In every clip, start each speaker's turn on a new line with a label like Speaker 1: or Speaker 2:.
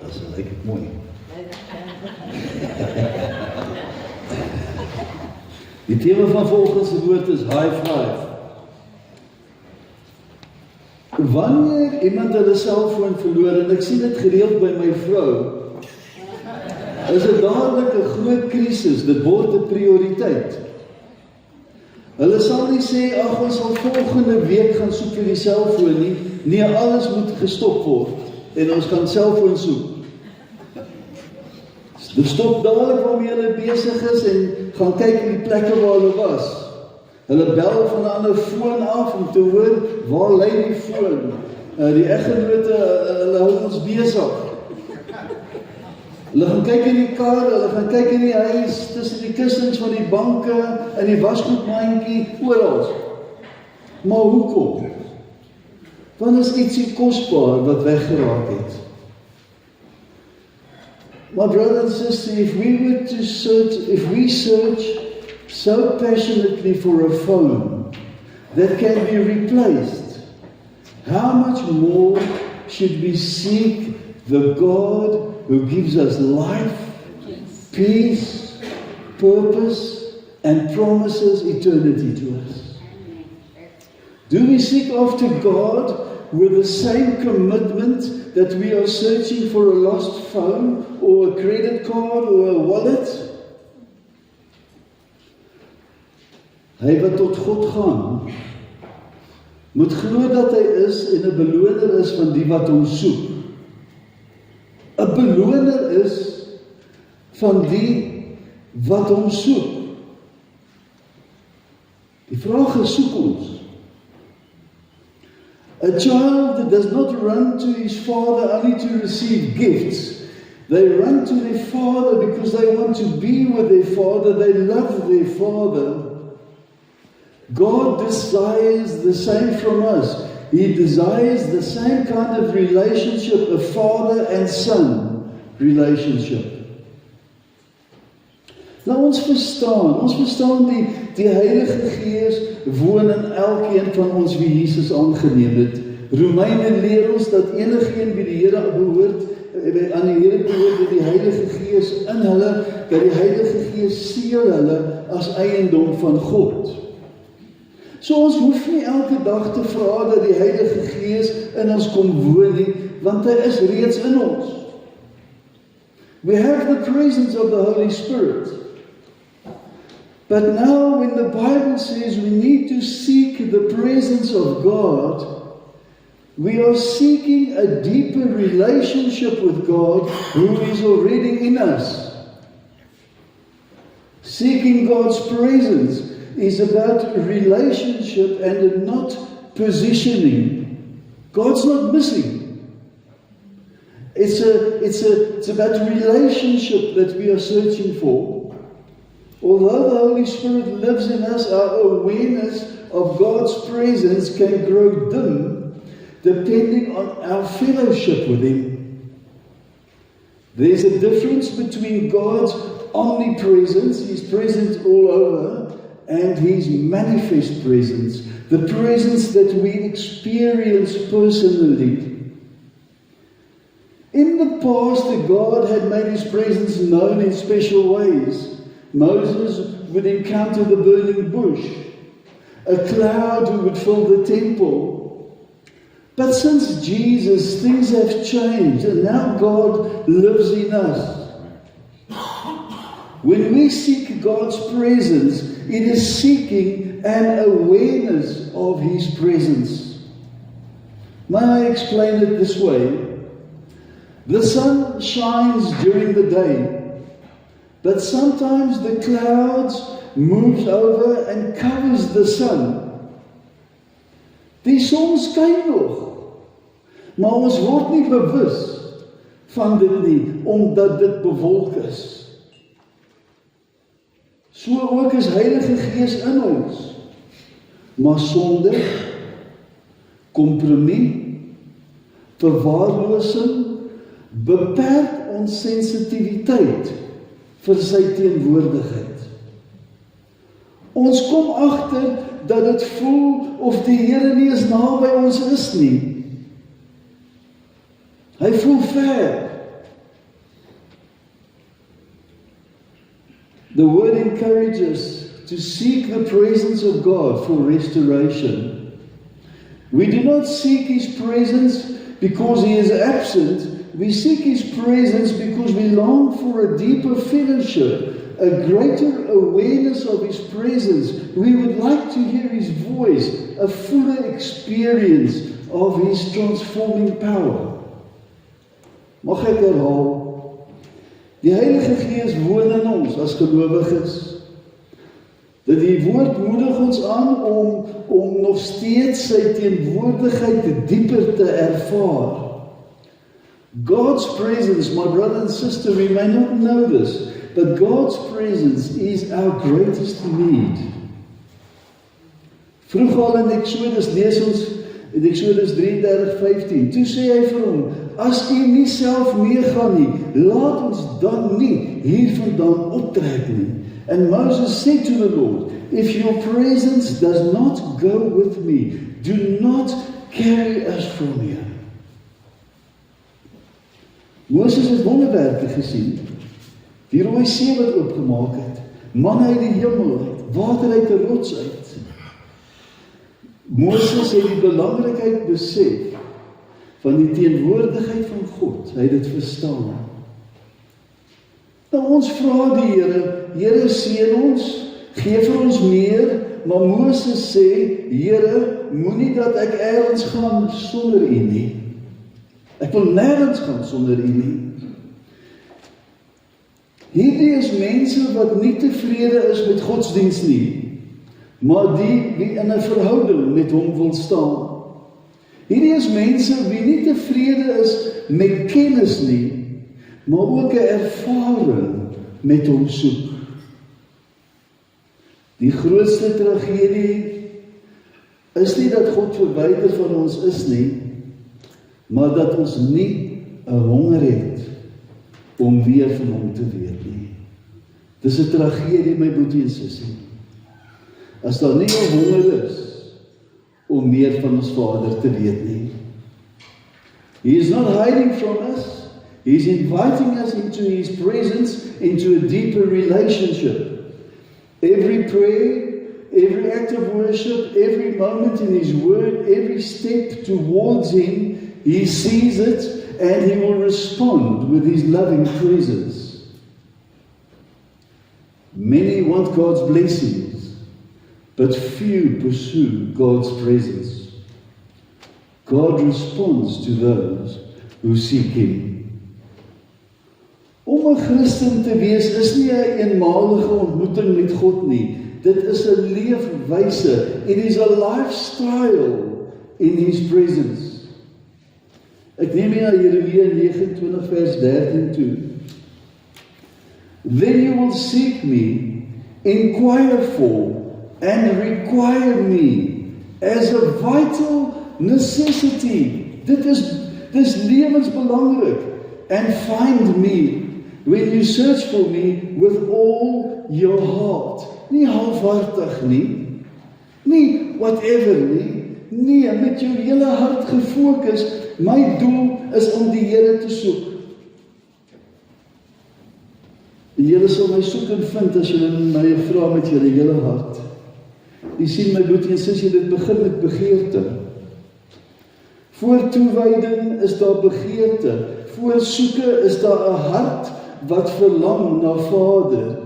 Speaker 1: Dat lyk ek mooi. Die tema van volgende woord is high five. Wanneer iemand hulle selfoon verloor, en ek sien dit gereeld by my vrou, is dit dadelik 'n groot krisis, dit word 'n prioriteit. Hulle sal nie sê, ag, ons sal volgende week gaan soek vir die selfoon nie. Nee, alles moet gestop word, en ons gaan selfoon soek. Dus stop dadelik waarmee hulle besig is, en gaan kyk in die plekke waar hulle was. Hulle bel van 'n ander foon af, om te hoor, waar lê die foon? Die eggenote, hulle hou ons besig. Hulle gaan kyk in die kar, hulle gaan kyk in die huis, tussen die kussings van die banke, in die wasgoedmandjie, oral. Maar hoekom? Want is ietsie kosbaar wat weggeraak het. My brother and sister, if we search so passionately for a phone that can be replaced, how much more should we seek the God who gives us life, peace, purpose, and promises eternity to us? Do we seek after God with the same commitment that we are searching for a lost phone or a credit card or a wallet? Hy wat tot God gaan, moet glo dat hy is en 'n beloner is van die wat hom soek. 'n Beloner is van die wat hom soek. Die vraag is, soek ons? A child does not run to his father only to receive gifts. They run to their father because they want to be with their father. They love their father. God desires the same from us. He desires the same kind of relationship, a father and son relationship. Nou ons verstaan die Heilige Gees woon in elkeen van ons wie Jesus aangeneem het. Romeine leer ons dat enigeen wie die Here behoort, aan die Here behoort, dat die Heilige Gees in hulle, dat die Heilige Gees seël hulle as eiendom van God. So ons hoef nie elke dag te vra dat die Heilige Gees in ons kom woon nie, want hy is reeds in ons. We have the presence of the Holy Spirit. But now when the Bible says we need to seek the presence of God, we are seeking a deeper relationship with God who is already in us. Seeking God's presence is about relationship and not positioning. God's not missing. It's about relationship that we are searching for. Although the Holy Spirit lives in us, our awareness of God's presence can grow dim depending on our fellowship with Him. There's a difference between God's omnipresence, He's present all over, and His manifest presence, the presence that we experience personally. In the past, God had made His presence known in special ways. Moses would encounter the burning bush, a cloud who would fill the temple. But since Jesus, things have changed, and now God lives in us. When we seek God's presence, it is seeking an awareness of His presence. May I explain it this way? The sun shines during the day, but sometimes the clouds moves over and covers the sun. Die son skyn nog, maar ons word nie bewus van dit nie, omdat dit bewolk is. So ook is Heilige Gees in ons, maar sonde, kompromie, verwaarlosing, beperk ons sensitiwiteit vir sy teenwoordigheid. Ons kom agter dat dit voel of die Here nie eens naby ons is nie. Hy voel ver. The word encourages us to seek the presence of God for restoration. We do not seek His presence because He is absent. We seek His presence because we long for a deeper fellowship, a greater awareness of His presence. We would like to hear His voice, a fuller experience of His transforming power. Mag ek herhaal? Die Heilige Gees woon in ons as gelowiges. Dat die woord moedig ons aan om nog steeds sy teenwoordigheid dieper te ervaar. God's presence, my brother and sister, we may not know this, but God's presence is our greatest need. Vroeg al in Exodus, lees ons in Exodus 33:15, toe sê hy vir hom, as jy nie self meegaan nie, laat ons dan nie hiervandaan optrek nie. And Moses said to the Lord, if your presence does not go with me, do not carry us from here. Moses het wonderwerke gesien. Die Rooi See wat oopgemaak het, manna uit die hemel uit, water uit 'n rots uit. Moses het die belangrikheid besef van die teenwoordigheid van God. Hy het dit verstaan. Nou ons vra die Here seën ons, gee vir ons meer, maar Moses sê, Here, moenie dat ek ergens gaan sonder U nie. Ek wil nergens gaan sonder U nie. Hierdie is mense wat nie tevrede is met godsdienst nie, maar die wie in 'n verhouding met hom wil staan. Hierdie is mense wie nie tevrede is met kennis nie, maar ook 'n ervaring met hom soek. Die grootste tragedie is nie dat God verwyder van ons is nie, maar dat ons nie 'n honger het om weer van hom te weet nie. Dis 'n tragedie, my boetie en sussie. As daar nie 'n honger is om meer van ons Vader te weet nie. He is not hiding from us. He is inviting us into His presence, into a deeper relationship. Every prayer, every act of worship, every moment in His Word, every step towards Him, He sees it and He will respond with His loving presence. Many want God's blessings, but few pursue God's presence. God responds to those who seek Him. Om 'n Christen te wees is nie 'n eenmalige ontmoeting met God nie. Dit is 'n leefwyse. It is a lifestyle in His presence. Ek neem hier na Jeremia 29 vers 13 toe. Then you will seek me, inquire for, and require me as a vital necessity. Dit is lewensbelangrik. And find me when you search for me with all your heart. Nie halfhartig nie. Nie whatever nie. Nee, met jou hele hart gefokus. My doel is om die Here te soek. Die Here sal my soek en vind as julle my vra met julle hele hart. Jy sien my boetie en sussie, dit begin met begeerte. Voor toewyding is daar begeerte. Voor soeke is daar 'n hart wat verlang na Vader.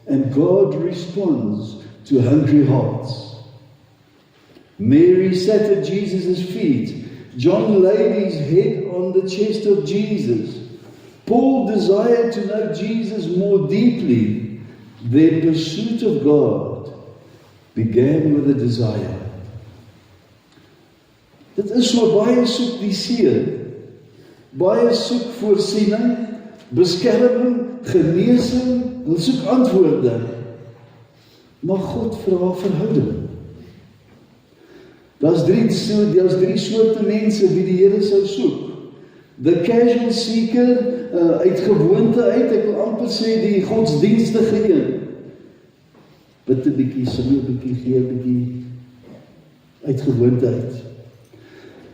Speaker 1: And God responds to hungry hearts. Mary sat at Jesus' feet. John laid his head on the chest of Jesus. Paul desired to know Jesus more deeply. Their pursuit of God began with a desire. Dit is so baie soek die seën. Baie soek voorsiening, beskerming, genesing, wil soek antwoorde. Maar God vra verhouding. Daar's drie soorte mense wie die Here sou soek. The casual seeker, uit gewoonte uit, ek wil amper sê die godsdienstige een. Bid 'n bietjie, sing 'n bietjie, gee 'n bietjie, uit gewoonte uit.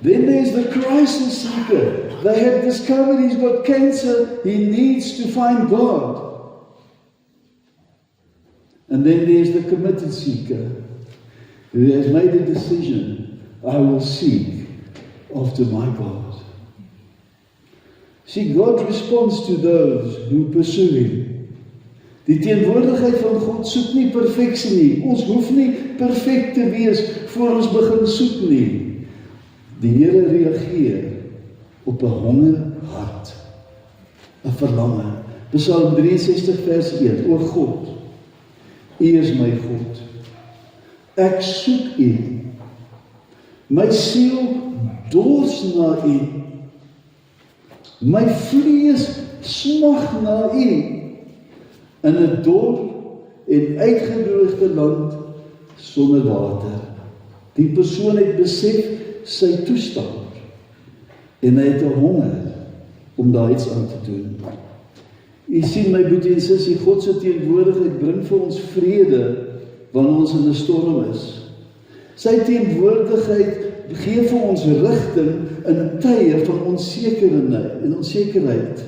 Speaker 1: Then there's the crisis seeker. They have discovered he's got cancer, he needs to find God. And then there's the committed seeker, who has made a decision, I will seek after my God. See, God responds to those who pursue Him. Die teenwoordigheid van God soek nie perfeksie nie. Ons hoef nie perfek te wees voor ons begin soek nie. Die Here reageer op 'n honger hart, 'n verlange. Psalm 63 vers 1, O God, U is my God. Ek soek U. My siel dors na U. My vlees smag na U. In 'n dor en uitgedroogde land sonder water. Die persoon het besef sy toestand en hy het 'n honger om daar iets aan te doen. U sien my boetie en sussie, God se teenwoordigheid bring vir ons vrede wanneer ons in 'n storm is. Sy teenwoordigheid gee vir ons rigting in tye van onsekerheid.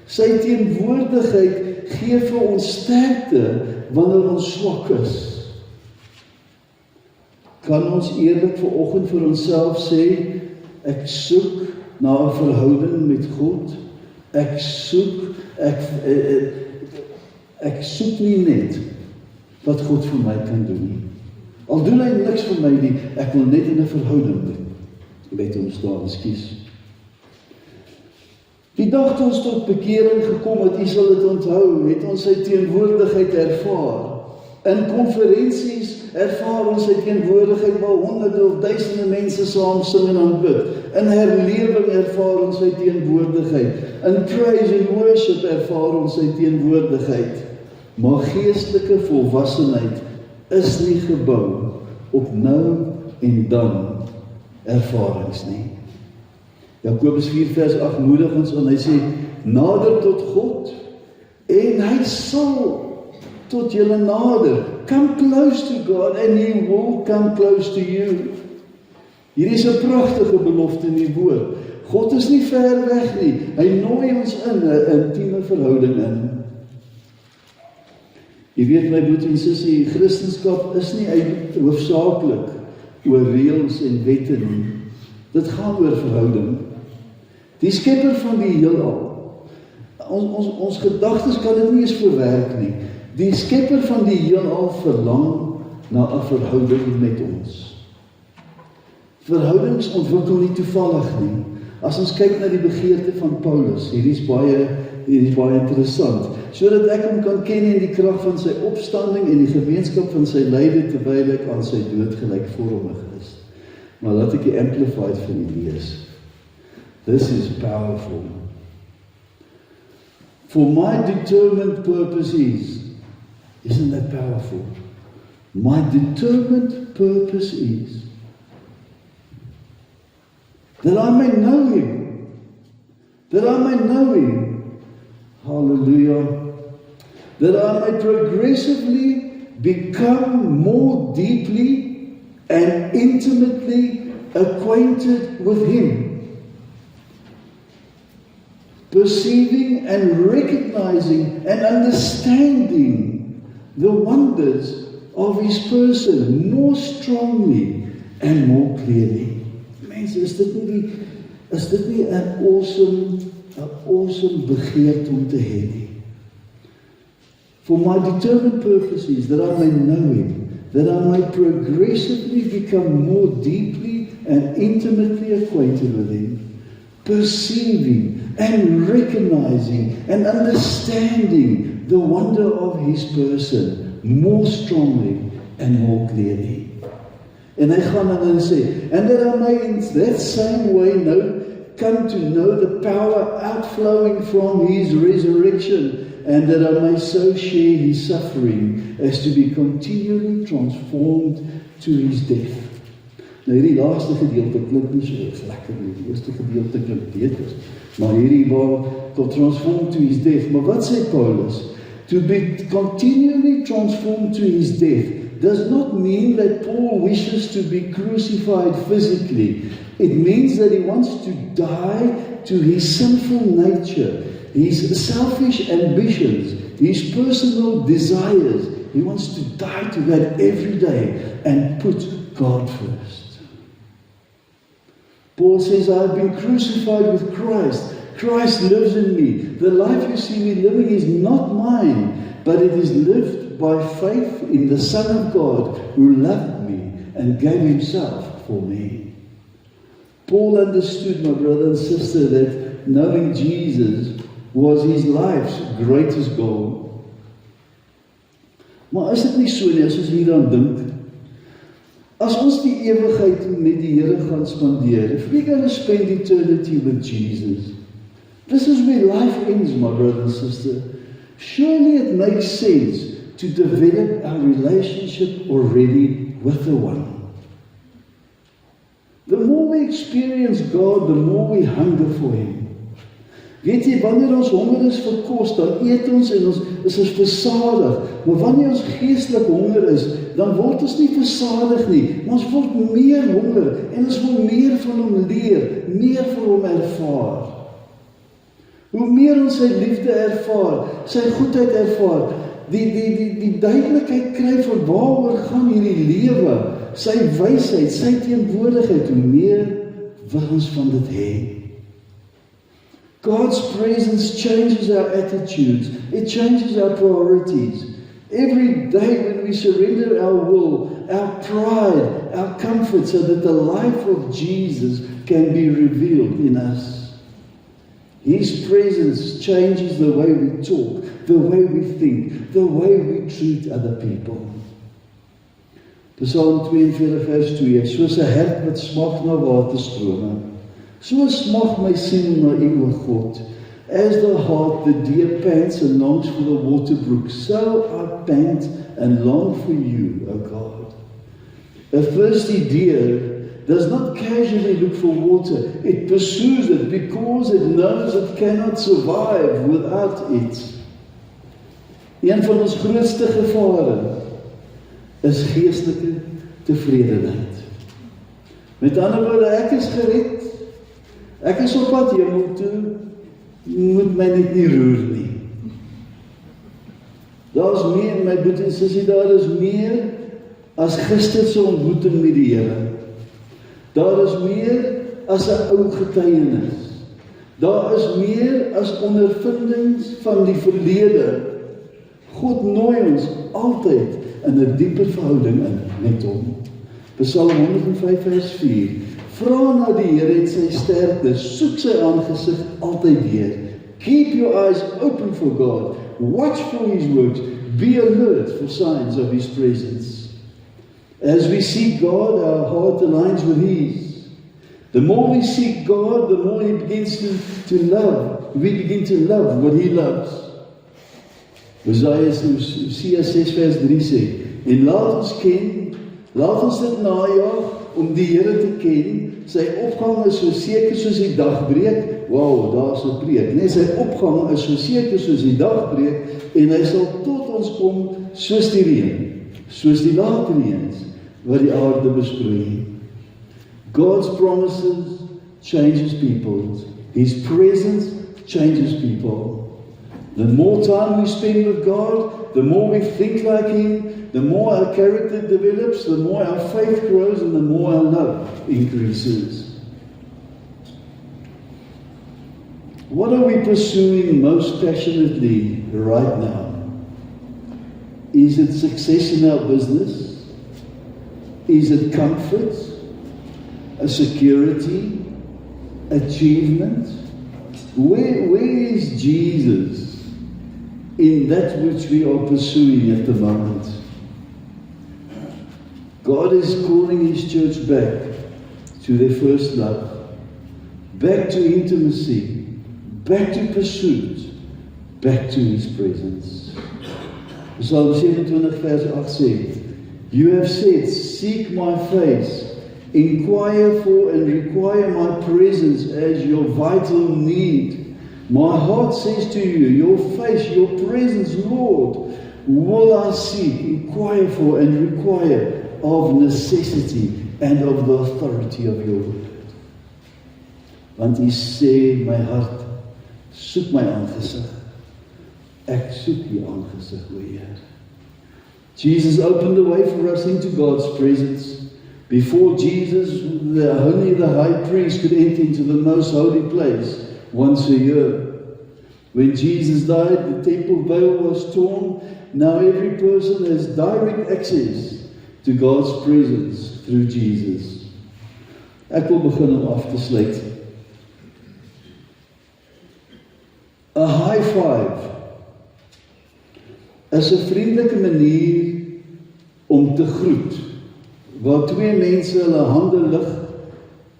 Speaker 1: Sy teenwoordigheid gee vir ons sterkte wanneer ons swak is. Kan ons eerlik vanoggend vir onsself sê, ek soek na 'n verhouding met God. Ek soek nie net wat God vir my kan doen nie. Al doen hy niks vir my nie, ek wil net in 'n verhouding doen. Met hom staan, ekskuus. Die dag toe ons tot bekering gekom het, u sal dit onthou, het ons sy teenwoordigheid ervaar. In konferensies ervaar ons sy teenwoordigheid waar honderde of duisende mense saam sing en aanbid. In herlewing ervaar ons sy teenwoordigheid. In praise and worship ervaar ons sy teenwoordigheid. Maar geestelike volwassenheid is nie gebou op nou en dan ervarings nie. Jakobus 4 vers 8 moedig ons aan, hy sê, nader tot God, en hy sal tot julle nader. Come close to God, and He will come close to you. Hier is 'n pragtige belofte in die woord. God is nie ver weg nie, hy nooi ons in 'n intieme verhouding in. Jy weet my broer en sussie, Christendom is nie hoofsaaklik oor reëls en wette nie. Dit gaan oor verhouding. Die skepper van die heelal. Ons gedagtes kan dit nie eens verwerk nie. Die skepper van die heelal verlang na 'n verhouding met ons. Verhoudings ontwikkel nie toevallig nie. As ons kyk na die begeerte van Paulus, hierdie is baie interessant, sodat ek hom kan ken in die krag van sy opstanding en die gemeenskap van sy lyde terwyl ek aan sy dood gelykvormig is. Maar laat ek die Amplified vir u lees. This is powerful. For my determined purpose isn't that powerful? My determined purpose is that I may know Him. That I may know Him. Hallelujah. That I may progressively become more deeply and intimately acquainted with Him. Perceiving and recognizing and understanding the wonders of His person more strongly and more clearly. Mense, is dit nie 'n awesome begeerte om te hê nie? For my determined purpose is that I may know Him, that I may progressively become more deeply and intimately acquainted with Him, perceiving and recognizing and understanding the wonder of His person more strongly and more clearly. En hy gaan dan sê, and that I may in that same way come to know the power outflowing from His resurrection, and that I may so share His suffering as to be continually transformed to His death. Nou hierdie laaste gedeelte klink nie so lekker nie, die eerste gedeelte klink beter, maar hierdie waar tot transformed to His death. Maar wat sê Paulus? To be continually transformed to His death does not mean that Paul wishes to be crucified physically. It means that he wants to die to his sinful nature, his selfish ambitions, his personal desires, He wants to die to that every day and put God first. Paul says, I have been crucified with Christ. Christ lives in me. The life you see me living is not mine, but it is lived by faith in the Son of God who loved me and gave himself for me. Paul understood, my brother and sister, that knowing Jesus was his life's greatest goal. Maar is dit nie so nie, as ons hieraan dink? As ons die ewigheid met die Here gaan spandeer, if we're going to spend eternity with Jesus, this is where life ends, my brother and sister. Surely it makes sense to develop our relationship already with the One. The more we experience God, the more we hunger for Him. Weet jy, wanneer ons honger is vir kos, dan eet ons en ons is versadig. Maar wanneer ons geestelik honger is, dan word ons nie versadig nie, maar ons word meer honger en ons wil meer van hom leer, meer van hom ervaar. Hoe meer ons sy liefde ervaar, sy goedheid ervaar, die duidelikheid kry van waaroor gaan hierdie lewe, sy wysheid, sy teenwoordigheid, hoe meer wil ons van dit hê. God's presence changes our attitudes. It changes our priorities. Every day when we surrender our will, our pride, our comfort, so that the life of Jesus can be revealed in us. His presence changes the way we talk, the way we think, the way we treat other people. Psalm 42 vers 2, soos 'n hert wat smag na waterstrome. So smag my siel na U, O God. As the hart, the deer pants and longs for the water brook, so I pant and long for You, O God. A thirsty deer does not casually look for water. It pursues it because it knows it cannot survive without it. Een van ons grootste gevare is geestelike tevredenheid. Met ander woorde, ek is gered. Ek is op pad hemel toe, moet my net nie roer nie. Daar is meer, my broer en sussie, daar is meer as gisterse ontmoeting met die Here. Daar is meer as 'n ou getuienis. Daar is meer as ondervindings van die verlede. God nooi ons altyd in 'n dieper verhouding in met hom. Psalm 105 vers 4. Vra na die Here en sy sterkte, soek sy aangesig altyd weer. Keep your eyes open for God, watch for His works, be alert for signs of His presence. As we seek God, our heart aligns with His. The more we seek God, the more He begins to love. We begin to love what He loves. Hosea 6 vers 3 sê, en laat ons dit najaag om die Here te ken. Sy opgang is so seker soos die dagbreek. Wow, daar is 'n preek. Nee, sy opgang is so seker soos die dagbreek en hy sal tot ons kom soos die reën, soos die late reëns wat die aarde besproei. God's promises changes people. His presence changes people. The more time we spend with God, the more we think like Him, the more our character develops, the more our faith grows, and the more our love increases. What are we pursuing most passionately right now? Is it success in our business? Is it comfort? A security? Achievement? Where is Jesus in that which we are pursuing at the moment? God is calling His church back to their first love, back to intimacy, back to pursuit, back to His presence. Psalm 27 vers 8 sê, You have said, seek my face, inquire for and require my presence as your vital need. My heart says to you, your face, your presence, Lord, will I seek, inquire for and require of necessity and of the authority of your word. Want U sê, my hart, soek my aangesig. Ek soek U aangesig, o Heer. Jesus opened the way for us into God's presence. Before Jesus, only the high priest could enter into the most holy place once a year. When Jesus died, the temple veil was torn. Now every person has direct access to God's presence through Jesus. Ek wil begin om af te sluit. A high five is 'n vriendelike manier om te groet, waar twee mense hulle hande lig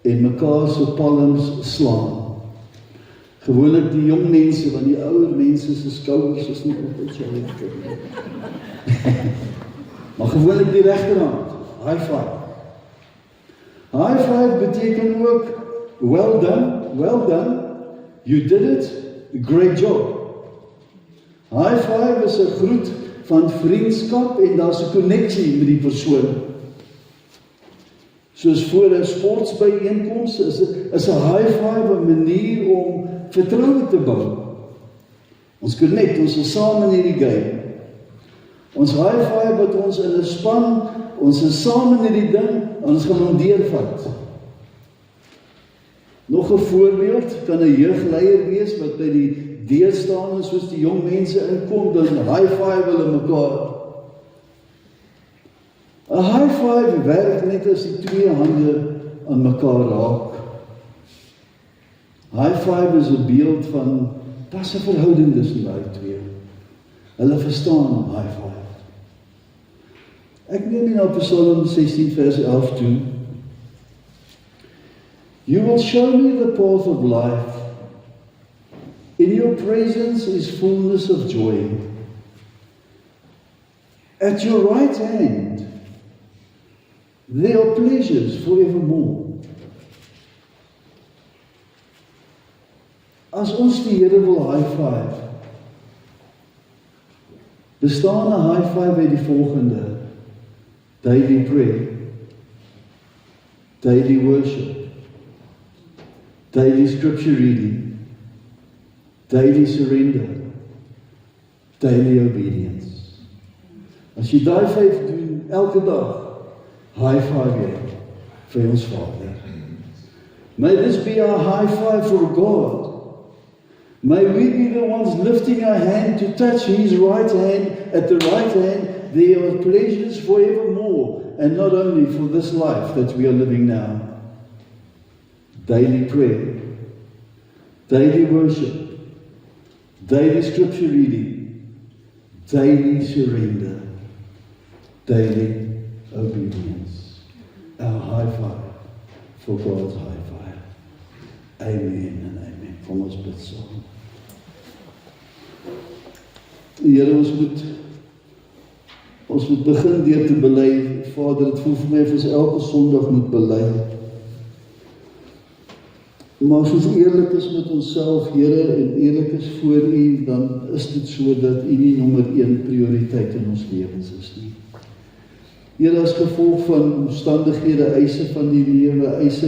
Speaker 1: en mekaar se palms slaan. Gewoonlik die jong mense, want die ouer mense se skouers is nie altyd so lekker nie. Maar gewoonlik die regterhand, high five. High five beteken ook, well done, you did it, great job. High five is 'n groet van vriendskap en daar's 'n koneksie met die persoon. Soos voor 'n sportbyeenkoms is 'n high five 'n manier om vertroue te bou. Ons connect, ons is saam in hierdie game. Ons high five wat ons in 'n span, ons is saam in hierdie ding, en ons gaan hom deurvat. Nog 'n voorbeeld, kan 'n jeugleier wees wat by die deur staan en soos die jong mense inkom, dan high five hulle mekaar. 'n High five werk net as die twee hande aan mekaar raak. High five is 'n beeld van, daar's 'n verhouding tussen daai twee. Hulle verstaan high five. Ek neem nie na Psalm 16 vers 11 toe. You will show me the path of life. In your presence is fullness of joy. At your right hand, there are pleasures forevermore. As ons die Here wil high five, bestaan 'n high five uit die volgende: daily prayer, daily worship, daily scripture reading, daily surrender, daily obedience. As jy daai 5 doen elke dag, high five jy vir ons Vader. May this be our high five for God. May we be the ones lifting our hand to touch His right hand. At the right hand, there are pleasures forevermore, and not only for this life that we are living now. Daily prayer, daily worship, daily scripture reading, daily surrender, daily obedience. Our high five for God's high five. Amen and amen. Kom ons bid saam. Here, ons moet begin deur te bely. Vader, dit voel vir my of ons elke Sondag moet bely. Maar as ons eerlik is met onsself, Here, en eerlik is voor U, dan is dit so dat U nie nommer 1 prioriteit in ons lewens is nie. Here, as gevolg van omstandighede, eise van die lewe, eise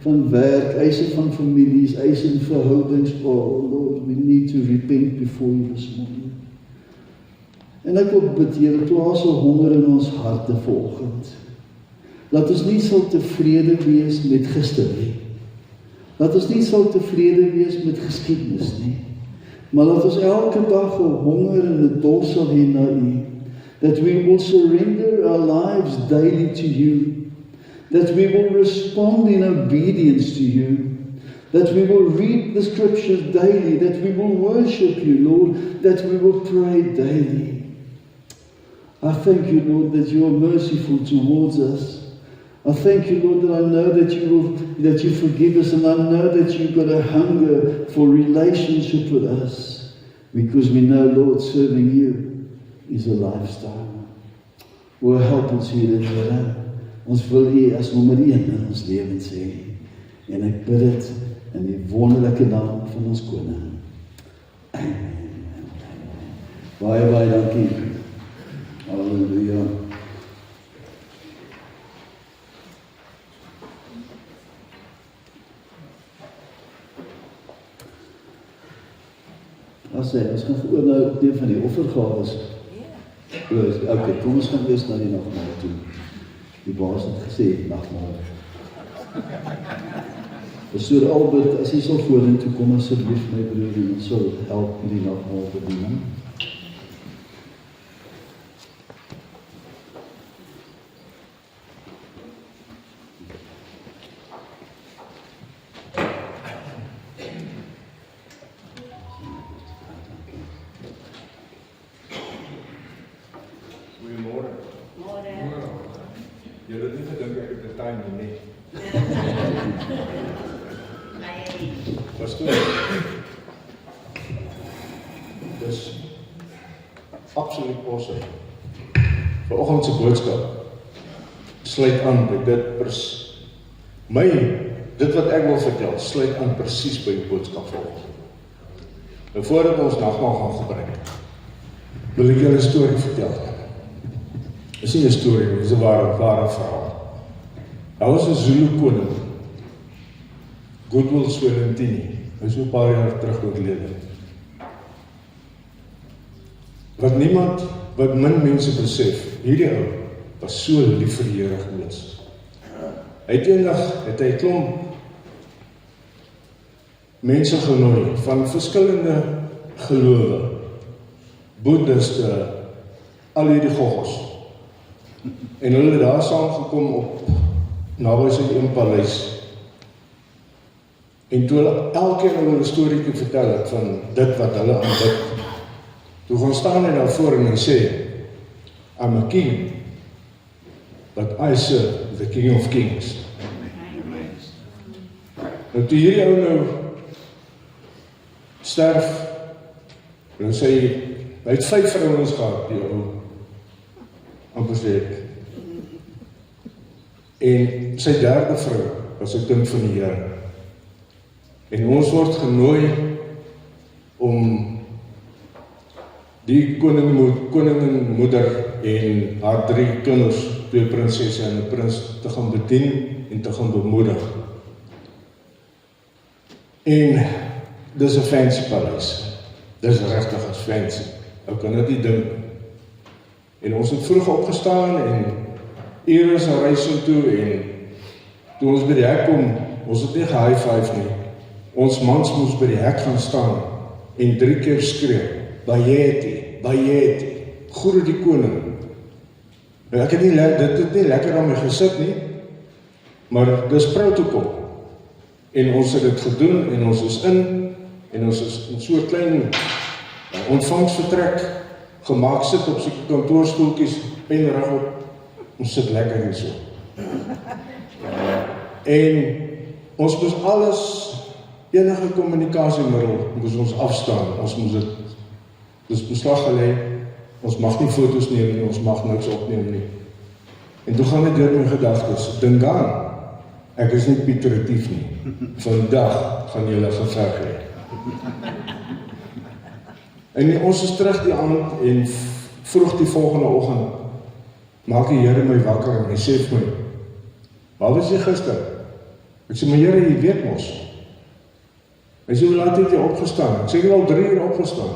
Speaker 1: van werk, eise van families, eise in verhoudings, oh Lord, we need to repent before You this morning. En ek wil bid, Here, plaas 'n honger in ons harte vanoggend. Laat ons nie sal tevrede wees met gister nie. Laat ons nie sal tevrede wees met geskiedenis nie. Maar laat ons elke dag 'n honger en 'n dors sal hê na U. That we will surrender our lives daily to You. That we will respond in obedience to You. That we will read the scriptures daily. That we will worship You, Lord. That we will pray daily. I thank You, Lord, that You are merciful towards us. I thank You, Lord, that I know that You forgive us, and I know that You've got a hunger for relationship with us, because we know, Lord, serving You is a lifestyle. O help ons hier, Here. Ons wil U as nommer 1 in ons lewens hê. En ek bid dit in die wonderlike naam van ons Koning. Amen. Baie, baie dankie. Halleluja. Ons gaan oor nou deel van die offergawes. Okay, kom ons gaan eers na die nagmaal toe. Die baas het gesê, nagmaal. Pastoor Albert, as jy sal vorentoe kom asseblief my broer, en ons sal help met die nagmaal bediening.
Speaker 2: Goeiemôre. Julle het nie gedink ek het 'n tyd nie. Pastoor. Dis absoluut awesome. Vanoggend se boodskap sluit aan by dit wat ek wil vertel, sluit aan presies by die boodskap vanoggend. Nou voordat ons nagmaal gaan gebruik, wil ek julle 'n storie vertel. Dit is nie 'n storie, dit is 'n ware verhaal. Daar was 'n Zulu koning, Goodwill Zwelithini, hy is so 'n paar jaar terug oorlede. Wat min mense besef, hierdie ou was so lief vir die Here gewees. Eendag het hy 'n klomp mense genooi van verskillende gelowe, boeddhiste, al hierdie goggos. En hulle het daar saamgekom op naby sy een paleis. En toe hulle elkeen hulle 'n storieetjie vertel het van dit wat hulle aanbid, toe gaan staan hy daarvoor en hy sê, I'm a king, but I serve the King of Kings. Nou toe hierdie ou nou sterf, en sê hy het 5 vrouens gehad, die ou amper sê ek. En sy derde vrou was 'n kind van die Here. En ons word genooi om die koninginmoeder en haar 3 kinders, 2 prinsesse en 'n prins, te gaan bedien en te gaan bemoedig. En dis 'n fancy paleis. Dis regtig as fancy. Ou kan dit nie dink. En ons het vroeg opgestaan en ure se reis toe, en toe ons by die hek kom, ons het nie ge-high-five nie. Ons mans moes by die hek gaan staan en 3 keer skree, Bayeti, Bayeti, groet die koning. Nou ek het dit het nie lekker aan my gesit nie, maar dis protokol. En ons het dit gedoen, en ons is en ons is in so'n klein ontvangsvertrek gemaak, sit op sy kantoorstoeltjies, pen reg op, ons sit lekker hier so. En ons moes alles, enige kommunikasiemiddel, moes ons afstaan, ons moes dit, dus beslag gelê, ons mag nie foto's neem nie, ons mag niks opneem nie. En toe gaan dit deur my gedagtes, dink aan, ek is nie Pieter Retief nie, vandag gaan julle geveg hê. En ons is terug die aand, en vroeg die volgende oggend, maak die Here my wakker, en hy sê vir my, waar was jy gister? Ek sê, maar Here, jy weet mos. Hy sê, hoe laat het jy opgestaan? Ek sê, ek het al 3 uur opgestaan.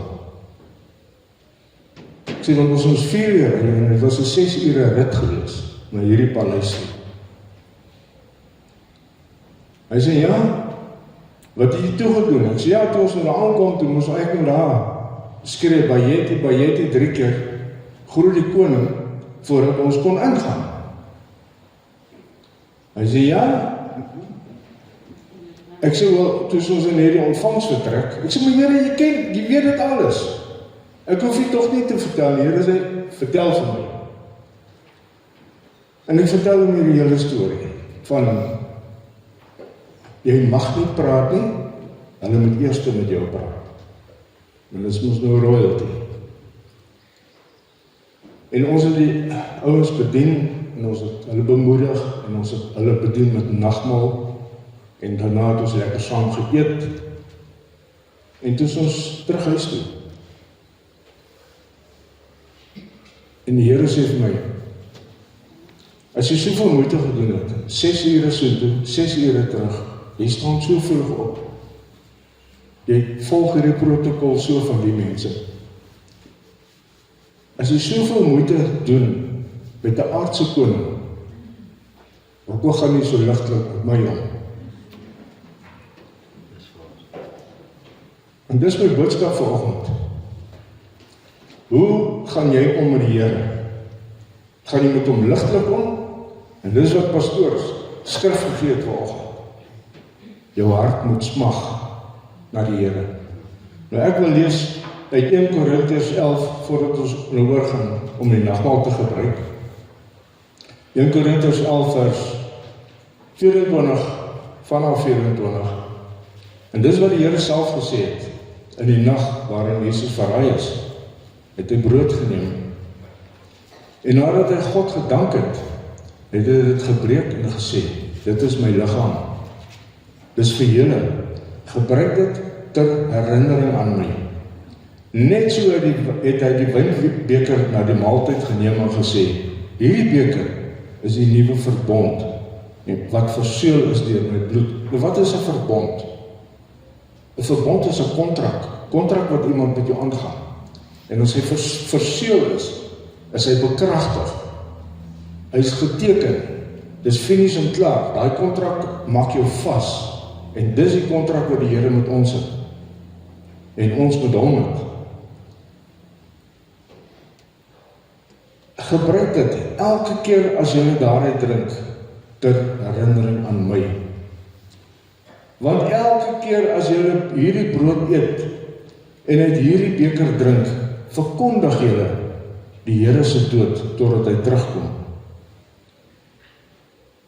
Speaker 2: Ek sê, want ons was 4 uur, en het was 'n 6 ure rit gewees, na hierdie paleis. Hy sê, ja, wat het jy toegedoen? Ek sê, ja, toe ons nou aankom, toe moes ek nou daar skree, Bayeti, Bayeti 3 keer, groet die koning, voordat ons kon ingaan. Hy sê, ja. Ek sê, wel, toe ons in hierdie ontvangsvertrek, ek sê, maar Here, jy weet dit alles. Ek hoef jy toch nie te vertel, die Here sê, vertel vir my. En ek vertel hom hierdie hele storie, van, jy mag nie praat nie, hulle moet eers met jou praat. En dit is mos nou royalty. En ons het die ouens bedien, en ons het hulle bemoedig, en ons het hulle bedien met nagmaal, en daarna het ons lekker saam geëet, en toe is ons terug huis toe. En die Here sê vir my, as jy soveel moeite gedoen het, 6 ure so toe, 6 ure terug, jy staan so vroeg op, jy volg hierdie protokol so van die mense. As jy soveel moeite doen met 'n aardse koning, hoekom gaan jy so ligtelik met my om? En dis my boodskap vanoggend. Hoe gaan jy om met die Here? Gaan jy met hom ligtelik om? En dis wat pastoors skrif gegee het vanoggend. Jou hart moet smag na die Here. Nou ek wil lees uit 1 Korintiërs 11 voordat ons nou oorgaan om die nagmaal te gebruik. 1 Korintiërs 11 vers 24 vanaf 24. En dis wat die Here self gesê het in die nag waarin Jesus verraai is. Het hy brood geneem. En nadat hy God gedank het, het hy dit gebreek en gesê, dit is my liggaam. Dis vir julle. Gebruik dit ter herinnering aan my. Net so het hy die wynbeker na die maaltyd geneem en gesê, hierdie beker is die nuwe verbond, wat verseël is deur my bloed. Nou wat is 'n verbond? 'n Verbond is 'n kontrak wat iemand met jou aangaan. En as hy verseël is hy bekragtig. Hy is geteken. Dis finies en klaar. Daai kontrak maak jou vas. En dis die kontrak wat die Here met ons het. En ons met hom het. Gebruik dit elke keer as jy daaruit drink, ter herinnering aan my. Want elke keer as jy hierdie brood eet, en uit hierdie beker drink, verkondig jy die Here se dood, totdat hy terugkom.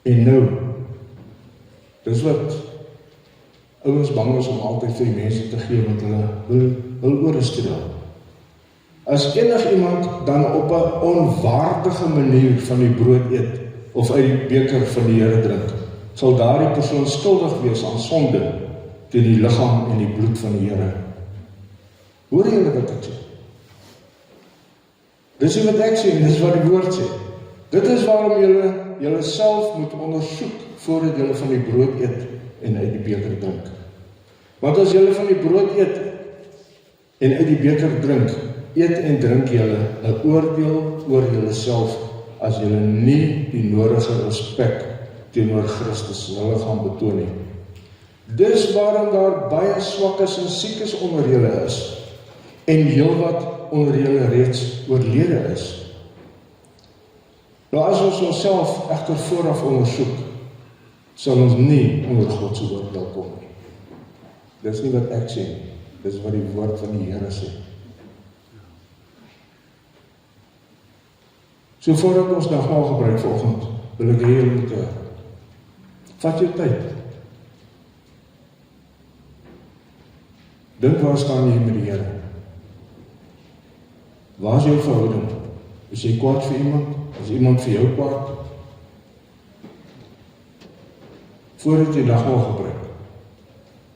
Speaker 2: En nou, dis wat ouens bang is om altyd vir die mense te gee, want hulle wil oorstuur. As iemand dan op 'n onwaardige manier van die brood eet, of uit die beker van die Here drink, sal daardie persoon skuldig wees aan sonde, teen die liggaam en die bloed van die Here. Hoor julle wat ek sê? Dis nie wat ek sê, dis wat die woord sê. Dit is waarom julle self moet ondersoek, voordat julle van die brood eet, en uit die beker drink. Want as julle van die brood eet, en uit die beker drink, eet en drink julle 'n oordeel oor julle self, as julle nie die nodige respek teenoor Christus se liggaam betoon nie. Dis waarom daar baie swakkes en siekes onder julle is, en heelwat onder julle reeds oorlede is. Nou as ons onsself egter vooraf ondersoek, sal ons nie onder God se oordeel kom nie. Dis nie wat ek sê nie, dis wat die woord van die Here sê. So voordat ons nagmaal gebruik vanoggend, wil ek hê julle moet vat jou tyd. Dink waar staan jy met die Here? Waar is jou verhouding? Is jy kwaad vir iemand? Is iemand vir jou kwaad? Voordat jy nagmaal gebruik,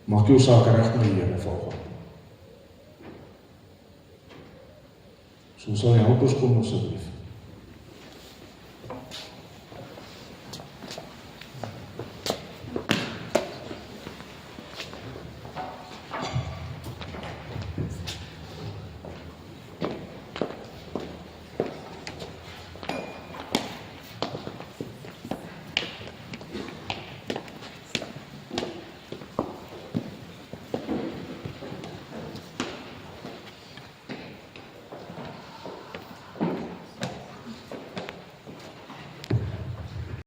Speaker 2: maak jou saak reg met die Here vanoggend. So sal jy help ons kom asseblief.